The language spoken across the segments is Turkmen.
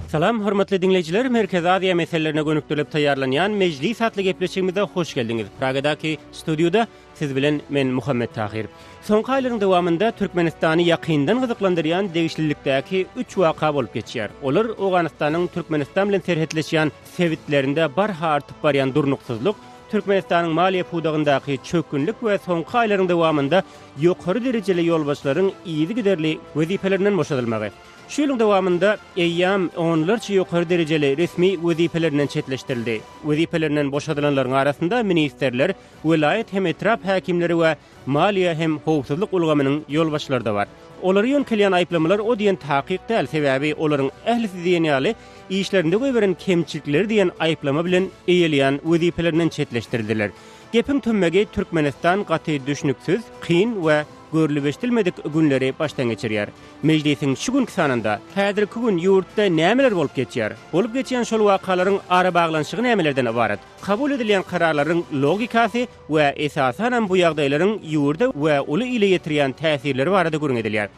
Salam hormatly dinleyijiler, Merkez Aziya meselelerine gönükdürüp taýýarlanýan mejlis hatly gepleşigimize hoş geldiňiz. Pragadaky studioda siz bilen men Muhammed Tahir. Soňky aýlaryň dowamında Türkmenistany ýakyndan gyzyklandyrýan degişlilikdäki 3 waka bolup geçýär. Olar Owganystanyň Türkmenistan bilen serhetleşýän sewitlerinde barha artyp barýan durnuksuzlyk, Türkmenistanyň maliýe pudagyndaky çökünlik we soňky aýlaryň dowamında ýokary derejeli ýolbaşlaryň iýidi giderli wezipelerinden boşadylmagy. Şu ýylyň dowamında eýýam onlarça ýokary derejeli resmi wezipelerinden çetleşdirildi. Wezipelerinden boşadylanlaryň arasynda ministerler, vilayet hem etrap häkimleri we maliýe hem howpsuzlyk ulgamynyň ýolbaşlary da bar. Olary ýönkelýän aýplamalar o diýen takyk däl, sebäbi olaryň ählisi diýen ýaly işlerinde göberen kemçilikleri diýen aýplama bilen eýelýän wezipelerinden çetleşdirildiler. Gepim tömmegi Türkmenistan gaty düşnüksiz, kyn we görülbeşdirilmedik günleri baştan geçirýär. Mejlisiň şu günkü sanynda häzirki gün ýurtda nämeler bolup geçýär? Bolup geçýän şol wakalaryň ara baglanşygy nämelerden ibaret? Kabul edilýän kararlaryň logikasy we esasan bu ýagdaýlaryň ýurda we uly ile ýetirýän täsirleri barada görüň edilýär.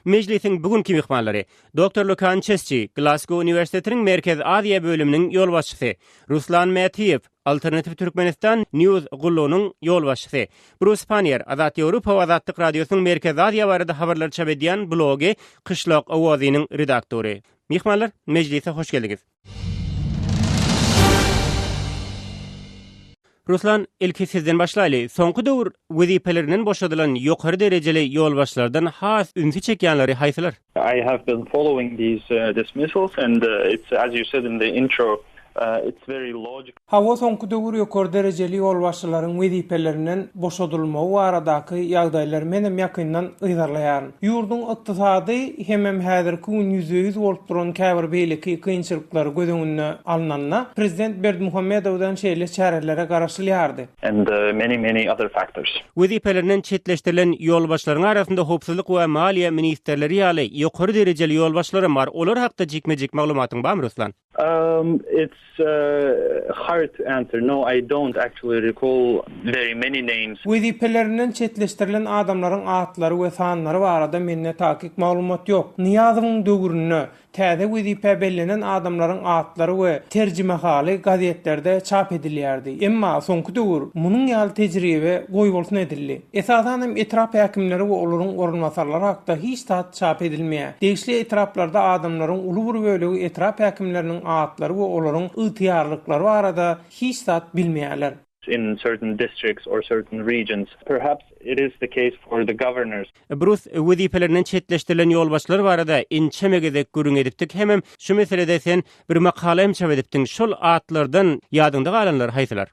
Mejlisiň bugünkü mihmanlary Dr. Lukan Cheschi, Glasgow Üniversitetiniň Merkez Aziya bölüminiň ýolbaşçysy, Ruslan Matiyev, Alternativ Türkmenistan News gullunyň ýolbaşçysy, Bruce Panier, Azat Ýewropa we Azatlyk radiosynyň Merkez Aziya barada habarlar çap edýän blogy Kışlak Awazynyň redaktory. Mihmanlar, mejlise hoş geldiňiz. Ruslan, ilki sizden başlaýly. Soňky döwür wezipelerinden boşadylan ýokary derejeli ýolbaşlardan has ünsi çekýänleri haýsylar? I have been following these dismissals and it's, as you said in the intro, it's very logical. Hawa soňky döwür ýokary derejeli ýolbaşçylaryň wezipelerinden boşadylmagy baradaky ýagdaýlar menem ýakyndan ýyzarlaýar. Ýurdun ykdysady hem häzirki gün ýüzüýüz bolup duran käbir beýleki kynçylyklary göz öňüne alnanna Prezident Berdimuhamedowdan şeýle çärelere garaşylýardy. And many other factors. Wezipelerinden çetleşdirilen ýolbaşlaryň arasynda howpsuzlyk we maliýe ministerleri ýaly ýokary derejeli ýolbaşlary bar. Olar hakda jikmejik maglumatyň barmy Ruslan? It's hard to answer. No, I don't actually recall very many names. Wezipelerinden çetleşdirilen adamlaryň atlary we sanlary barada menne takik maglumat ýok. Niýazyň döwrüne täze wezipe bellenen adamlaryň atlary we terjimehaly gazetlerde çap edilýärdi. Emma soňky döwür munyň ýaly tejribe goý bolsun edildi. Esasan etrap häkimleri we olaryň ornwasarlary hakda hiç tat çap edilmeýär. Degişli etraplarda adamlaryň uly bir bölegi etrap häkimleriniň atlary we olaryň ýytyarlyklary barada hiç tat bilmeýärler. In certain districts or certain regions. Perhaps it is the case for the governors. Bruce, wezipelerinden çetleşdirilen ýolbaşlar barada inçemegedek görüň edipdik. Hemem şu meselede sen bir makala hem çap edipdiň. Şol atlardan ýadynda galanlar haýsylar?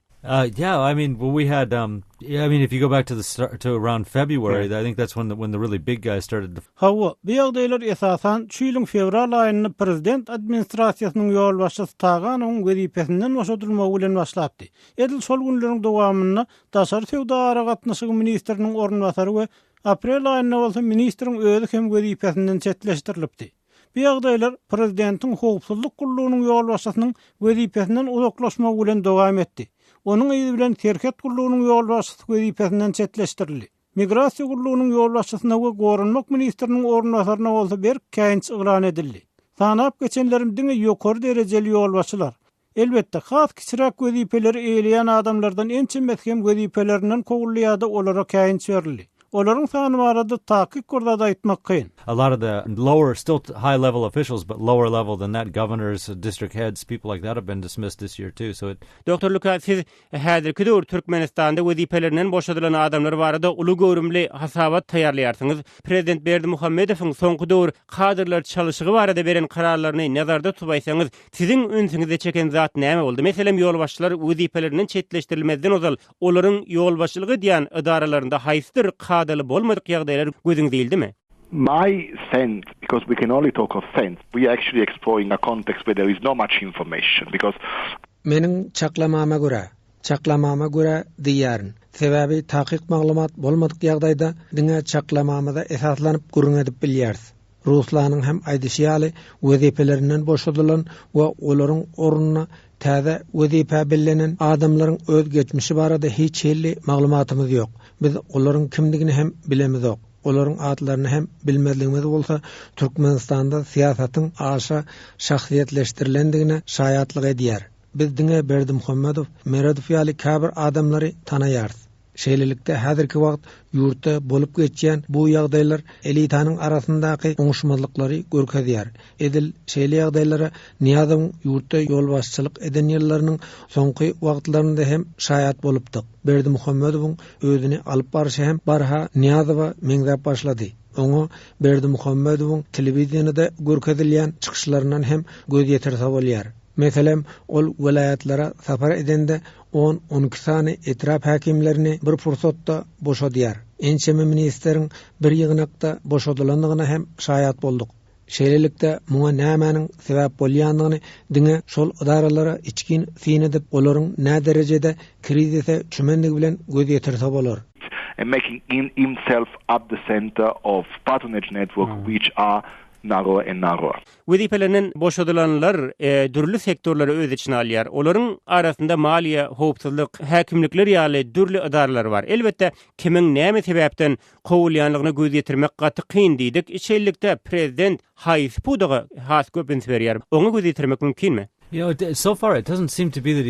Yeah, I mean, we had, if you go back to around February, I think that's when the really big guys started. Hawa, bu ýagdaýlar esasan şu ýylyň fevral aýyny prezident administrasiýasynyň ýolbaşçysy Taganyň wezipesinden boşadylmagy bilen başlapdy. Edil şol günleriň dowamyna daşary sewda gatnaşygy ministeriniň ornwasary we aprel aýyna bolsa ministriň özü hem wezipesinden çetleşdirilipdi. Bu ýagdaýlar prezidentiň howpsuzlyk gullugynyň ýolbaşçysynyň wezipesinden uzaklaşmagy bilen dowam etdi. Onun ýyly bilen terket gullugynyň ýolbaşçysy wezipesinden çetleşdirildi. Migrasiýa gullugynyň ýolbaşçysyna we gorunmak ministriniň ornwasaryna bolsa bir käňç ýylan edildi. Sanap geçenlerim diňe ýokary derejeli ýolbaşçylar. Elbetde has kiçirak wezipeleri eýleýän adamlardan ençemeskem wezipelerinden kowulýardy, olara käňç berildi. Olaryň sany barada takyk gurda aýtmak kyn. A lot of the lower, still high level officials, but lower level than that, governors, district heads, people like that have been dismissed this year too. So Dr. Lukas, siz häzirki döwür Türkmenistanda wezipelerinden boşadylan adamlar barada uly görümli hasabat taýýarlaýarsyňyz. Prezident Berdimuhammedowyň soňky döwür kadrlar çalyşygy barada beren kararlaryny nazarda tutbaýsaňyz, siziň ünsüňizde çeken zat näme boldy? Meselem ýolbaşçylar wezipelerinden çetleşdirilmezden ozal olaryň ýolbaşçylygy diýen idaralarynda haýsydyr kadaly bolmadyk ýagdaýlar gözüň diýildimi? My sense, because we can only talk of sense, we are actually exploring a context where there is not much information, because Meniň çaklamama göre diýärin. Sebäbi takyk maglumat bolmadyk ýagdaýda diňe çaklamamyda esaslanyp görüň edip bilýäris. Ruslanyň hem aýdyşýaly wezipelerinden boşadylan we olaryň ornuna täze wezipe bellenen adamlaryň öz geçmişi barada hiç helli maglumatymyz ýok. Biz olaryň kimdigini hem bilemizok. Olaryň adlaryny hem bilmezligimiz bolsa Türkmenistanda siýasatyň aşa şahsiýetleşdirilendigine şaýatlyk edýär. Bizdiňe Berdimuhammedow, Meredow ýaly käbir adamlary tanaýarys. Şeýlelikde häzirki wagt ýurtda bolup geçýän bu ýagdaýlar elitanyň arasyndaky oňuşmazlyklary görkezýär. Edil şeýle ýagdaýlara Niýazowyň ýurtda ýolbaşçylyk eden ýyllarynyň soňky wagtlarynda hem şaýat bolupdyk. Berdimuhammedowyň özüni alyp barşy hem barha Niýazowa meňzäp başlady. Oňa Berdimuhammedowyň telewizionyda görkezilýän çykyşlaryndan hem göz ýetirse bolýar. Meselem, ol welaýatlara sapar edende 10-12 sany etrap häkimlerini bir fursatda boşadýar. Ençeme ministeriň bir ýygnakda boşadylandygyna hem şaýat boldyk. Şeýlelikde muňa nämäniň sebäp bolýandygyny diňe şol idaralara içkin fin edip olaryň nä derejede krizise çümendigi bilen göz ýetirse bolar. And making himself at the center of patronage network which are narrow and narrow. Wezipelerinden boşadylanlar dürli sektorlara öz içine alýar. Olaryň arasynda maliýe, howpsuzlyk, häkimlikler ýaly dürli idaralar bar. Elbetde kimiň näme sebäpden gowulýanlygyny göz ýetirmek gaty kyn diýdik. Şeýlelikde prezident haýsy pudaga has köpüns berýär. Oňa göz ýetirmek mümkinmi? So far it doesn't seem to be that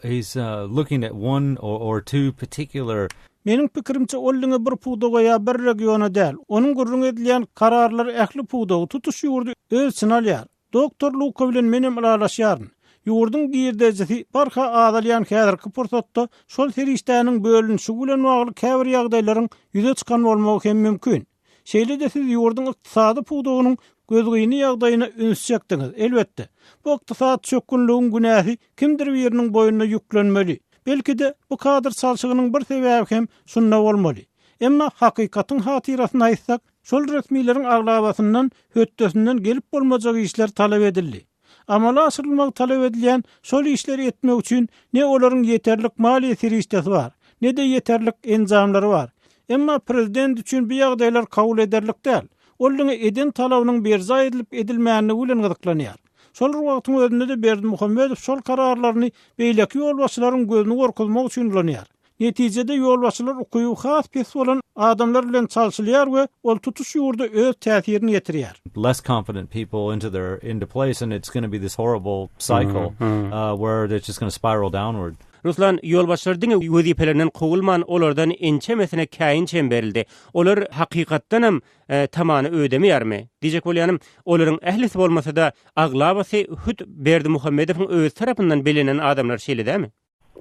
he's looking at one or two particular. Mening pikirimçe ollyňy bir pudaga ýa bir regiona däl. Onuň gurrun edilýän kararlar ähli pudagy tutuş ýurdy öz için alýar. Doktor Luka bilen menim aralaşýaryn. Ýurdyň girdejisi barha adalýan häzirki pursatda şol serişdäniň bölünşi bilen bagly käbir ýagdaýlaryň ýüze çykan bolmagy hem mümkin. Şeýle-de siz ýurdyň ykdysady pudagynyň gözgüýni ýagdaýyna ünsjekdiňiz. Elbetde, bu ykdysad çökünlüğüň günäsi kimdir biriniň boýuna ýüklenmeli. Belki de bu kadr salçygynyň bir sebäbi hem şunda bolmaly. Emma hakykatyň hatyrasyny aýtsak, şol resmileriň aglabasyndan, höttesinden gelip bolmajak işler talap edildi. Amala asyrylmak talap edilýän şol işleri etmek üçin ne olaryň ýeterlik maliýe serişdesi bar, ne de ýeterlik enzamlary bar. Emma prezident üçin bu ýagdaýlar kabul ederlik däl. Oldyňy eden talabynyň berza edilip edilmänligi bilen gyzyklanýar. Şol wagtyň özünde de Berdimuhammedow şol kararlaryny beýleki ýolbaşçylaryň gözüni gorkuzmak üçin ulanýar. Netijede ýolbaşçylar ukyby has pes bolan adamlar bilen çalşylýar we ol tutuş ýurda öz täsirini ýetirýär. Less confident people into place, and it's going to be this horrible cycle where it's just going to spiral downward. Ruslan, ýolbaşçylaryň wezipelerinden gowulman olardan ençemesine käyin çemberildi. Olar hakykatdan hem tamany ödemeýärmi? Diýjek bolýanym, olaryň ählisi bolmasa da aglabasy hüt Berdimuhammedowyň öz tarapyndan belenen adamlar şeýledämi?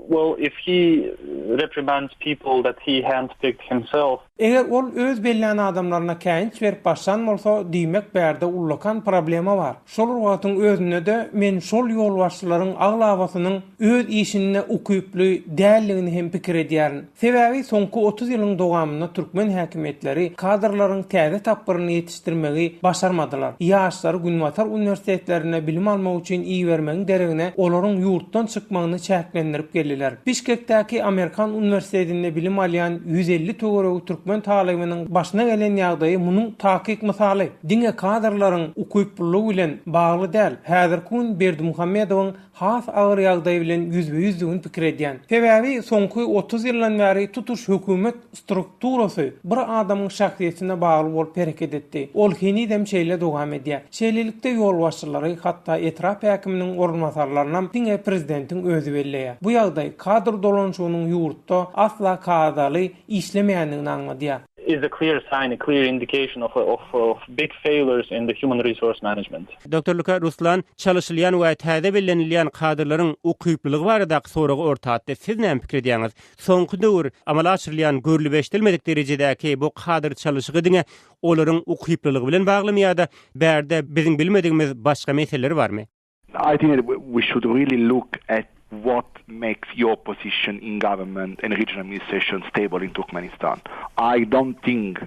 Well, if he reprimands people that he handpicked himself. Eger ol öz belläne adamlaryna käýinç berip başlan bolsa, diýmek bärde ullakan problema bar. Şol wagtyň özünde de men şol ýolbaşçylaryň aglabasynyň öz işine ukyply dälligini hem pikir edýärin. Sebäbi soňky 30 ýylyň dowamynda türkmen häkimetleri kadrlaryň täze tapyryny ýetişdirmegi başarmadylar. Ýaşlary Günbatar universitetlerine bilim almak üçin iýermegiň deregine olaryň ýurtdan çykmagyny çäklendirip geldiler. Bişkekdäki Amerikan universitetinde bilim alýan 150 töweregi türkmen talybynyň başyna gelen ýagdaýy munyň takyk misaly. Diňe kadrlaryň ukyplygy bilen bagly däl. Häzirki gün Berdimuhammedowyň has agyr ýagdaýy bilen ýüzbe-ýüzdigini pikir edýän. Sebäbi soňky 30 ýyldan bäri tutuş hökümet strukturasy bir adamyň şahsiýetine bagly bolup hereket etdi. Ol henidem şeýle dowam edýär. Şeýlelikde ýolbaşçylary hatda etrap häkiminiň orunmasarlaryna diňe prezidentiň özü belleýär. Bu ýagdaý kadr dolanşygynyň ýurtda asla kadaly işlemeýändigini anladýar. Is a clear sign, a clear indication of big failures in the human resource management. Dr. Luka Ruslan, çalışylýan we täze bellenilýän kadrlaryň ukyplylygy barada soragy ortatdy. Siz näme pikir edýäňiz? Soňky döwür amala aşyrylýan görüleşdirilmedik derejedäki bu kadr çalışygy diňe olaryň ukyplylygy bilen bagly ýa-da bärde biziň bilmedigimiz başga meseleler barmy? I think that we should really look at what makes your position in government and regional administration stable in Turkmenistan. I don't think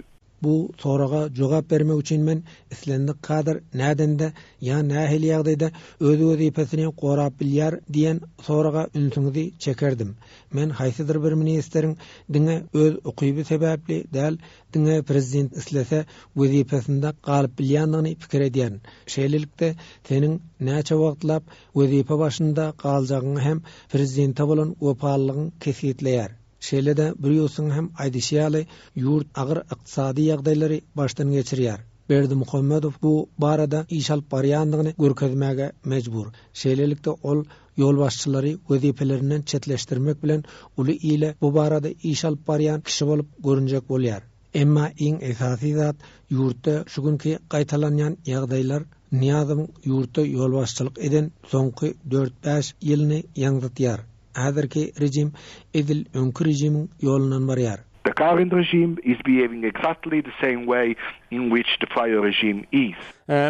Bu soraga jogap bermek üçin men islendik kadar nädende ya nähil ýagdaýda öz wezipesini gorap bilýär diýen soraga ünsüňizi çekerdim. Men haýsydyr bir ministeriň diňe öz ukyby sebäpli däl diňe prezident islese wezipesinde galyp bilýändigini pikir edýän. Şeýlelikde seniň näçe wagtlap wezipe başynda galjagyň hem prezidente bolan wepalygyň kesitleýär. Şeýlede bir ýolsuň hem aýdyşýaly ýurt agyr ykdysady ýagdaýlary başdan geçirýär. Berdi Muhammedow bu barada iş alyp barýandygyny görkezmäge mejbur. Şeýlelikde ol ýol başçylary wezipelerinden çetleşdirmek bilen uly ile bu barada iş alyp barýan kişi bolup görünjek bolýar. Emma iň esasy zat ýurtda şu günki gaýtalanýan ýagdaýlar Niýazyň ýurtda ýol başçylyk eden soňky 4-5 ýylyny ýaňdatýar. Hazırki rejim edil önkü rejimin yolundan barýar. The current regime is behaving exactly the same way in which the prior regime is.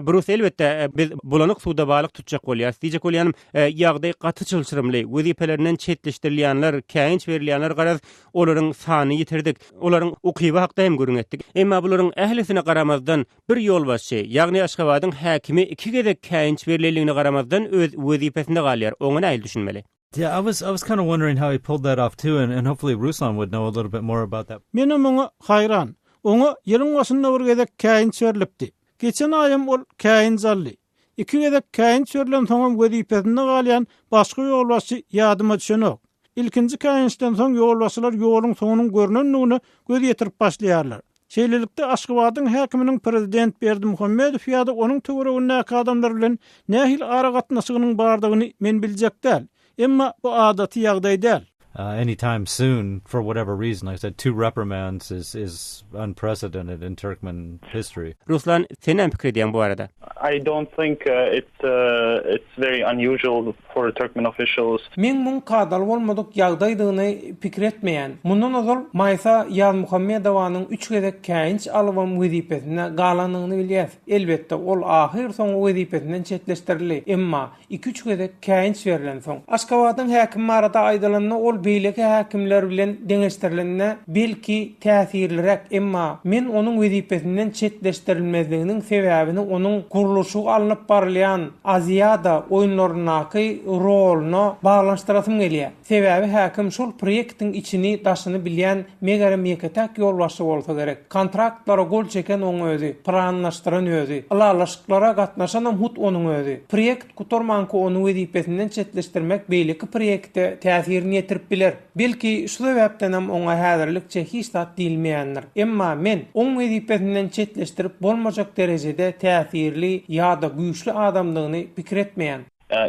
Bruce elbette biz bulanyk suda balyk tutjak bolýar. Diýjek bolýanym ýagdaý gaty çylçyrymly. Wezipelerinden çetleşdirilýänler, käýinç berilýänler garaz olaryň sany ýetirdik. Olaryň ukyby hakda hem görüňetdik. Emma bularyň ählisine garamazdan bir ýol başçy, ýagny Aşgabatyň häkimi iki gezek käýinç berilýänligine garamazdan öz wezipesinde galýar. Oňa näil düşünmeli? Yeah, I was kind of wondering how he pulled that off too, and hopefully Ruslan would know a little bit more about that. Menem oňa haýran. Oňa ýylyň başynda bir gezek käýinç berilipdi. Geçen aýym ol käýinç aldy. Iki gezek käýinç berilen soňam wezipesinde galýan başga ýol başçy ýadyma düşenok. İlkinji käýinçden soň ýol başçylar ýoluň soňunyň görnenligini göz ýetirip başlaýarlar. Şeýlelikde Aşgabatyň häkiminiň prezident Berdi Muhammedow ýa-da onuň töweregindäki adamlar bilen nähil ara gatnaşygynyň bardygyny men biljek däl. Emma bu adaty ýagdaý däl. Anytime soon, for whatever reason. Like I said, 2 reprimands is unprecedented in Turkmen history. Ruslan, sen näme pikir edýän bu arada? I don't think it's very unusual for Turkmen officials. Men mun kadal bolmadyk ýagdaýdygyny pikir etmeýän. Mundan ozal Maysa Ýaz Muhammedowanyň 3 gezek käýinç alywam wezipesine galanygyny bilýär. Elbetde ol ahyr soň wezipesinden çetleşdirildi. Emma 2-3 gezek käýinç berilen soň Aşgabatyň häkimi arada aýdylanyny ol beýleki häkimler bilen deňeşdirilende belki täsirliräk, emma men onuň wezipesinden çetleşdirilmezliginiň sebäbini onuň guruluşy alınıp barylýan Aziýada oýunlarynaky roluny baglanşdyrasym gelýär. Sebäbi häkim şol proýektiň içini daşyny bilýän megerem ýeketäk ýolbaşçy bolsa gerek. Kontraktlara gol çeken oň özi, planlaşdyran özi, alalaşyklara gatnaşan hut onuň özi. Proýekt gutarmanky onuň wezipesinden çetleşdirmek beýleki proýekte täsirini ýetirip biler. Belki şu sebäpden hem oňa häzirlikçe hiç zat diýilmeýändir. Emma men oň wezipesinden çetleşdirip bolmajak derejede täsirli ýa-da güýçli adamlygyny pikir etmeýän.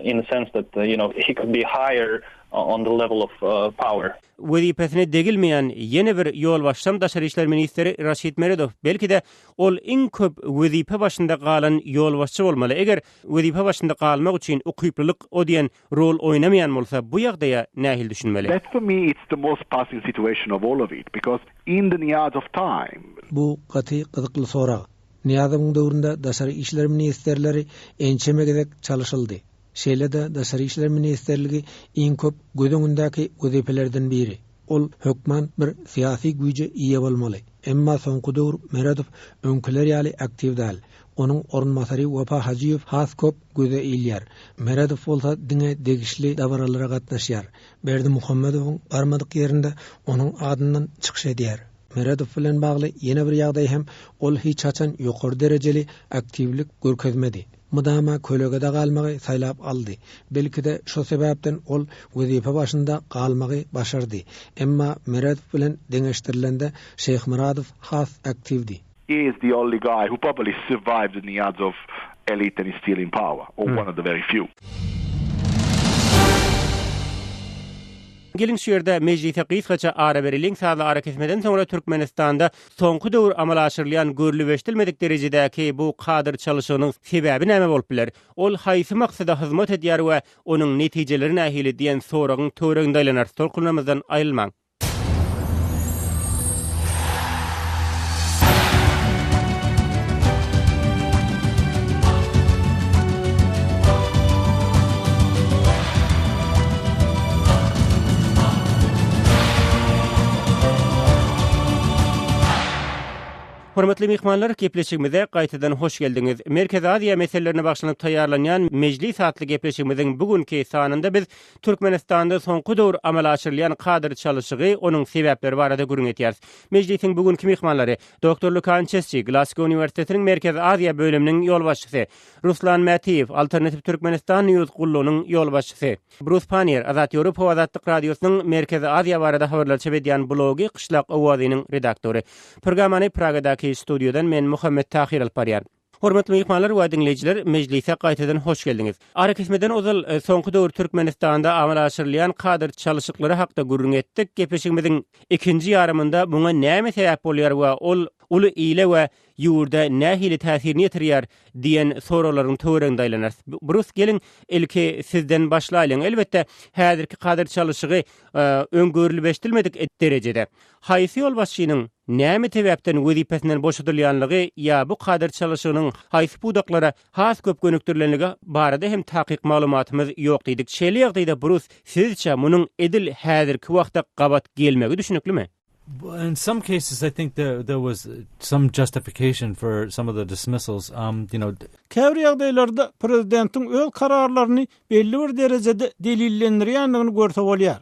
In the sense that he could be higher on the level of power. Wezipesine degilmeýän ýene bir ýol başçam daşary işler ministeri Raşid Meredow belki de ol iň köp wezipe başynda galan ýol başçy bolmaly. Eger wezipe başynda galmak üçin ukyplylyk o diýen rol oýnamaýan bolsa bu ýagdaýa nähil düşünmeli? That for me it's the most passing situation of all of it because in the needs of time. Bu gaty gyzykly sorak. Niýazyň döwründe daşary işler ministerleri ençeme gezek çalışyldy. Şeýlede daşary işler ministerligi iň köp gödüňündäki wezipelerden biri. Ol hökman bir syýasy güýje ýa bolmaly. Emma soňky döwür Meredow öňküler ýaly aktiv däl. Onuň ornmasary Wafa Hajiýew has köp göze ilýär. Meredow bolsa diňe degişli dabaralara gatnaşýar. Berdi Muhammedowyň barmadyk ýerinde onuň adyndan çykyş edýär. Meredow bilen bagly ýene bir ýagdaý hem ol hiç haçan ýokary derejeli aktivlik görkezmedi. Mudama kölegede galmagy saýlap aldy. Belki de şo sebäpden ol wezipe başynda galmagy başardy. Emma Meredow bilen deňeşdirilende Şeyh Muradow has aktivdi. He is the only guy who probably survived the needs of elite and is still in power, or one of the very few. Gelin şu ýerde mejlise gysgaça ara berilen sazly ara kesmeden soňra Türkmenistanda soňky döwür amal aşyrylýan görülübeşdirmedik derejedäki bu kadyr çalışygynyň sebäbi näme bolup biler? Ol haýsy maksada hyzmat edýär we onuň netijeleri nähili diýen soragyň töwereginde aýlanar. Tolkunamyzdan aýylmaň. Hormatly mehmanlar, gepleşigimize gaýtadan hoş geldiňiz. Merkez Aziýa meselelerine bagşlanyp taýýarlanýan mejlis satly gepleşigimiziň bugünkü sanyny biz Türkmenistanda soňky dowr amala aşyrylýan kadyr çalyşygy, onuň sebäpleri barada gürün etýäris. Mejlisiň bugünkü mehmanlary Dr. Lukan Çesçi, Glasgow Üniversitetiniň Merkez Aziýa bölüminiň ýolbaşçysy, Ruslan Mätiýew, Alternativ Türkmenistan News gullugynyň ýolbaşçysy, Bruce Panier, Azat Ýewropa we Azatlyk Radiosynyň Merkez Aziýa barada habarlar çepedýän blogy Qışlaq Owazynyň redaktory. Programmany Pragadaky studiodan men Muhammed Tahir alparýar. Hormatly mehmanlar we dinleyijiler, mejlise gaýtadan hoş geldiňiz. Ara kesmeden ozal soňky dowr Türkmenistanda amala aşyrylýan kadyr çalyşyklary hakda gürrüň etdik. Gepleşigimiziň ikinji ýarymynda buňa näme sebäp bolýar we ol ile we ýurda nähili täsirini ýetirýär diýen soralaryň töwereňde aýlanar. Burus gelin ilki sizden başlaýlyň. Elbetde häzirki kadyr çalyşygy öňgörülbeşdirilmedik derejede. Haýsy ýolbaşçynyň näme sebäpden wezipesinden boşadylýanlygy ýa bu kadyr çalyşygynyň haýsy budaklara has köp gönükdirlenligi barada hem takyk maglumatymyz ýok diýdik. Şeýle ýagdaýda Burus sizçe munyň edil häzirki wagtda gabat gelmegi düşünüklimi? In some cases, I think there was some justification for some of the dismissals. Käbir ýagdaýlarda prezidentiň öz kararlaryny belli bir derejede delillendirýändigini görse bolýar.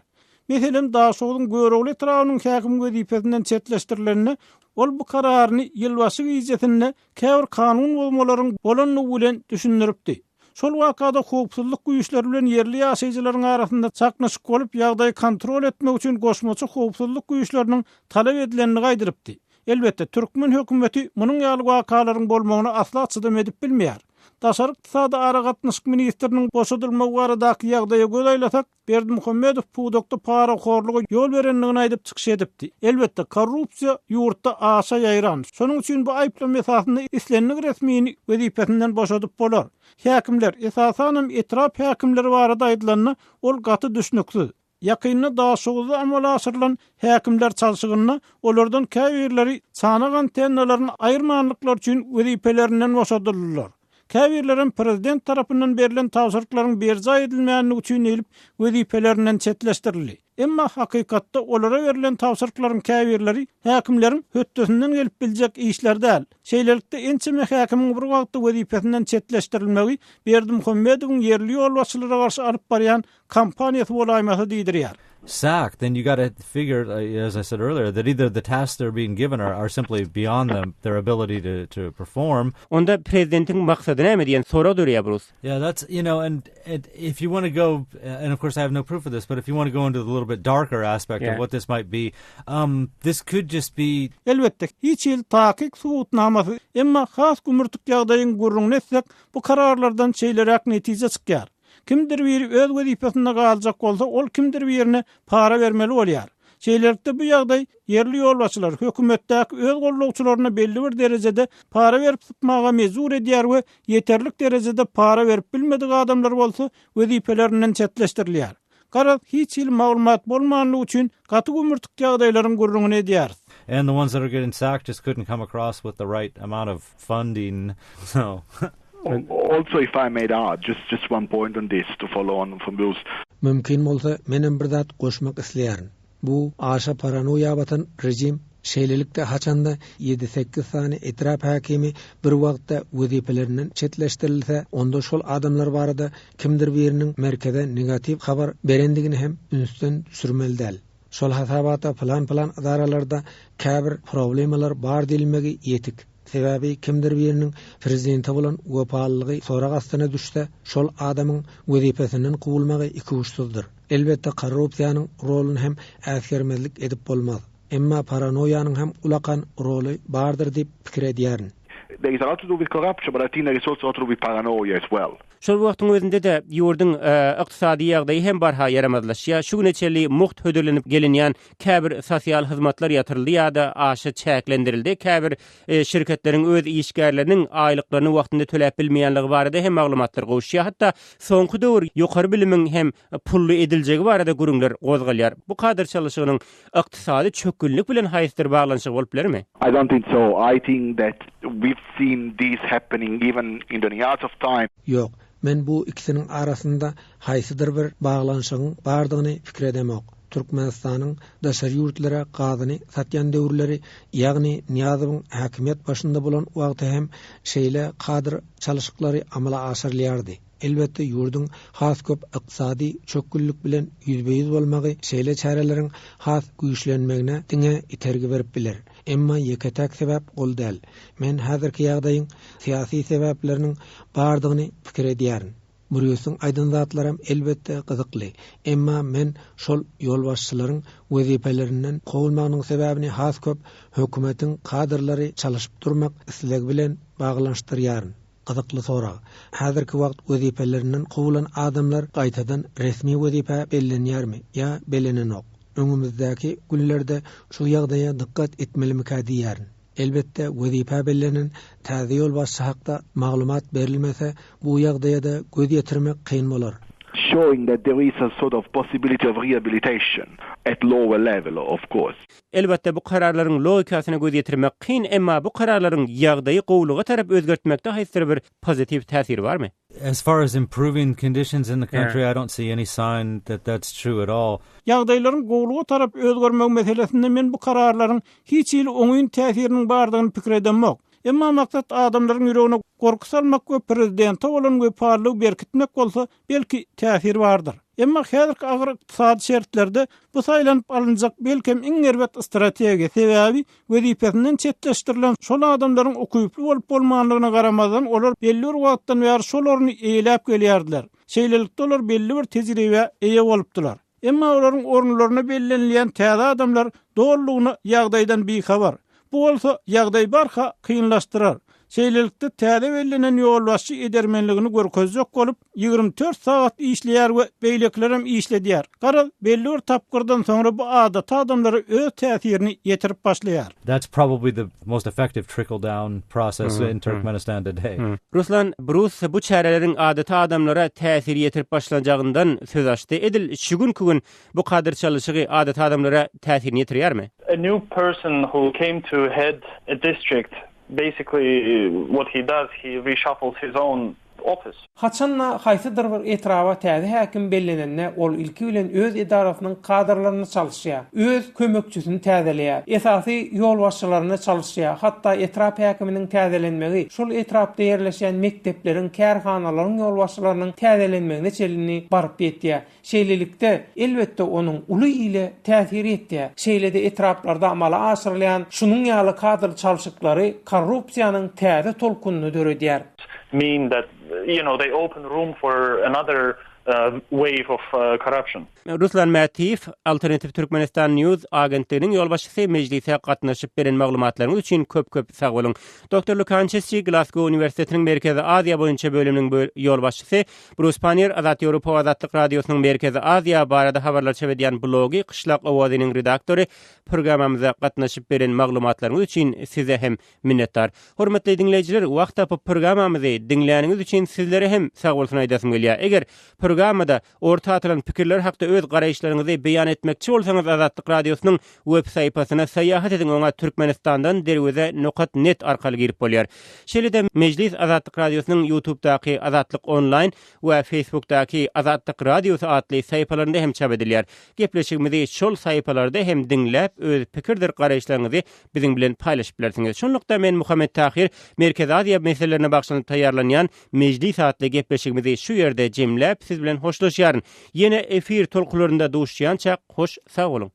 Meselem Daşoğluň görevli etrawynyň häkim wezipesinden çetleşdirilenine, ol bu kararyny ýylbaşy iýetine käbir kanun bolmalaryň bolanlygy bilen düşündiripdi. Şol wakada howpsuzlyk güýçleri bilen yerli ýaşaýjylaryň arasynda çaknaşyk bolup ýagdaýy kontrol etmek üçin goşmaçy howpsuzlyk güýçleriniň talap edilenini gaýdyrypdy. Elbetde Türkmen hökümeti munyň ýaly wakalaryň bolmagyny asla çydam edip bilmeýär. Daşary ykdysady aragatnaşyk ministriniň boşadylmagy baradaky ýagdaýa göz aýlasak, Berdimuhammedow pudokda para horlugy ýol berenligini aýdyp çykyş edipdi. Elbetde korrupsiýa ýurtda aşa ýaýran. Şonuň üçin bu aýplama esasyny islenlik resmini wezipesinden boşadyp bolar. Häkimler esasan etrap häkimleri barada aýdylanyny ol gaty düşnüksiz. Ýakynda Daşowda amala aşyrylan häkimler çalyşygyny olardan käbirleri sanagan tennalaryny aýyrmanlyklar üçin wezipelerinden boşadyldylar. Käbirlerin prezident tarapyndan berilen tawsyrlyklaryň berja edilmänligi üçin elip wezipelerinden çetleşdirildi. Emma hakykatda olara berilen tawsyrlyklaryň käbirleri häkimleriň höttesinden gelip biljek işler däl. Şeýlelikde ençeme häkimiň bir wagtda wezipesinden çetleşdirilmegi Berdimuhammedowyň yerli ýolbaşçylara garşy alyp barýan kampaniýasy bolaýmasy diýdirýär. Sack, then you got to figure, as I said earlier, that either the tasks they're being given are simply beyond their ability to perform. Onda prezidentin maksady näme diýen sora dörýär Burus. Yeah, that's, and if you want to go, and of course I have no proof of this, but if you want to go into the little bit darker aspect of what this might be, this could just be... Elbette, hiç ýyl takyk subutnamasy, emma has gümürtük ýagdaýyň gurrunny etsek, bu kararlardan şeýlerek netije çykýar. Kimdir biri öz wezipesinde galjak bolsa, ol kimdir birine para vermeli bolýar. Şeýlelikde bu ýagdaý yerli ýolbaşçylar hökümetdäki öz gollagçylaryna belli bir derejede para berip tutmaga mezur edýär we ýeterlik derejede para berip bilmedik adamlar bolsa wezipelerinden çetleşdirilýär. Garaz hiç ýyl maglumat bolmanlygy üçin gaty gümürtük ýagdaýlaryň gurrunny edýär. And the ones that are getting sacked just couldn't come across with the right amount of funding. So... Also, if I may add, just one point on this to follow on from Bruce. Mümkin bolsa menem bir zat goşmak isleýärin. Bu aşa paranoýa batan rejim şeýlelikde haçanda 7-8 sany etrap häkimi bir wagtda wezipelerinden çetleşdirilse, onda şol adamlar barada kimdir biriniň merkeze negativ habar berendigini hem ünsden düşürmeli däl. Şol hasabata plan adaralarda käbir problemalar bar diýilmegi ýetik. Sebäbi kimdir biriniň prezidenti bolan wepallygy sorak astyna düşse, şol adamyň wezipesinden gowulmagy iki uçsuzdur. Elbetde korrupsiýanyň roluny hem äsgermezlik edip bolmaz. Emma paranoýanyň hem ulakan roly bardyr diýip pikir edýärin. There is a lot to do with corruption, but I think there is also a lot to do with paranoia as well. Şol wagtyň özünde de ýurdun ykdysady ýagdaýy hem barha yaramazlaşýar. Şu neçeli muht hödürlenip gelinýän käbir sosial hyzmatlar ýatyryldy ýa-da aşy çäklendirildi. Käbir şirketleriň öz işgärleriniň aýlyklaryny wagtynda töläp bilmeýänligi barada hem maglumatlar gowşýar. Hatda soňky döwür ýokary bilimiň hem pully ediljegi barada gurunlar gozgalýar. Bu kadyr çalyşygynyň ykdysady çökünlik bilen haýsdyr baglanyşy bolup bilermi? I don't think so. I think that we've seen this happening even in the years of time. Yok. Men bu ikisinin arasında haýsydyr bir baglanşygyň bardygyny pikir edemok. Türkmenistanyň daşary ýurtlara gazyny satýan döwürleri, ýagny Niýazowyň häkimiýet başynda bolan wagty hem şeýle kadyr çalışyklary amala aşyrylýardy. Elbette ýurdun has köp ykdysady çökgünlük bilen ýüzbeýiz bolmagy şeýle çäreleriň has güýçlenmegine diňe itergi berip biler. Emma ýeketek sebäp ol däl. Men häzirki ýagdaýyň syýasy sebäpleriniň bardygyny pikir edýärin. Burýusyň aýdynlatlaram elbette gyzykly. Emma men şol ýolbaşçylaryň wezipelerinden gowulmagynyň sebäbini has köp hökümetiň kadrlary çalışyp durmak isleg bilen baglanşdyrýaryn. Gyzykly sorag. Häzirki wagt wezipelerinden gowulan adamlar gaýtadan resmi wezipe bellenýärmi ýa belenenok? Öňümüzdäki günlerde şu ýagdaýa dikkat etmelimi diýärin. Elbette wezipe bellenen täze ýolbaşçy hakda maglumat berilmese bu ýagdaýda göz ýetirmek kyn bolar. Showing that there is a sort of possibility of rehabilitation at lower level, of course. Elbette bu kararlaryň logikasyna göz ýetirmek kyn, emma bu kararlaryň ýagdaýy gowluga tarap özgertmekde haýsy bir pozitiv täsiri barmy? As far as improving conditions in the country, I don't see any sign that that's true at all. Ýagdaýlaryň gowluga tarap özgermek meselesinde men bu kararlaryň hiç ýyl oňyn täsiriniň bardygyny pikir edemok. Emma maksat adamlaryň ýüregine gorky salmak we prezidente bolan we parlaw berkitmek bolsa belki täsir bardyr. Emma häzirki agyr ykdysady şertlerde bu saýlanyp alınjak belkem iň erbet strategiýa sebäbi wezipesinden çetleşdirilen şol adamlaryň okuyuply bolup bolmanlygyna garamazdan olar belli bir wagtdan bäri şolaryny eýlep gelýärdiler. Şeýlelikde olar belli bir tejribe eýe bolupdylar. Emma olaryň orunlaryna bellenilýän täze adamlar doğrulugyna ýagdaýdan bihabar. Bu bolsa ýagdaý barha kynlaşdyrar. Şeýlelikde täze bellenen ýolbaşçy edermenligini görkezjek bolup 24 saat işleýär we beýleklerem işledýär. Gara belli bir tapgyrdan soňra bu adat adamlara öz täsirini ýetirip başlaýar. That's probably the most effective trickle down process in Turkmenistan today. Ruslan Bruce bu çäreleriň adaty adamlara täsir ýetirip başlanjagyndan söz açdy. Edil şu gün bu kadyr çalışygy adaty adamlara täsirini ýetirýärmi? A new person who came to head a district, basically what he does, he reshuffles his own office. Haçanna haýsydyr bir etraba täze häkim bellenende ol ilki bilen öz edarasynyň kadrlaryny çalışýar, öz kömekçisini täzeleýär, esasy ýolbaşçylaryny çalışýar. Hatda etrap häkiminiň täzelenmegi şol etrapda ýerleşen mektepleriň, kärhanalaryň ýolbaşçylarynyň täzelenmegine çelini baryp ýetýär. Şeýlelikde elbetde onuň uly ile täsir etdi. Şeýlede etraplarda amala aşyrylýan şunun ýaly kadr çalışyklary korrupsiýanyň täze tolkunyny döredýär. Mean that they open room for another wave of corruption. Ruslan Matif, Alternative Turkmenistan News agentliginiň ýolbaşçysy mejlise gatnaşyp beren maglumatlaryň üçin köp sag bolun. Dr. Lukançesi Glasgow Üniversitetiniň Merkezi Aziýa boýunça bölüminiň ýolbaşçysy, Bruce Panier Azat Ýewropa Azatlyk Radiosynyň Merkezi Aziýa barada habarlar çebedýän blogy Qışlaq owazynyň redaktory programamyza gatnaşyp beren maglumatlaryň üçin size hem minnetdar. Hormatly dinleýijiler, wagt tapyp programamyzy dinläniňiz üçin sizlere hem sag bolsun aýdasym gelýär. Eger programmada orta atılan pikirler hakda öz garaýşlaryňyzy beýan etmekçi bolsaňyz Azatlyk Radiosynyň web saýpasyna saýahat ediň, oňa Türkmenistandan derweze.net arkaly girip bolýar. Şeýle-de Mejlis Azatlyk Radiosynyň YouTube'daky Azatlyk Online we Facebook'daky Azatlyk Radiosy adly saýpalarynda hem çap edilýär. Gepleşigimizi şol saýpalarda hem dinläp öz pikirdir garaýşlaryňyzy biziň bilen paýlaşyp bilersiňiz. Şonlukda men Muhammed Tahir Merkezi Aziýa meselelerine bagşlanyp taýýarlanýan Mejlis adly gepleşigimizi şu ýerde jemläp siz bilen hoşlaşýaryn. Yine efir tolkularında duşýança hoş sag bolun.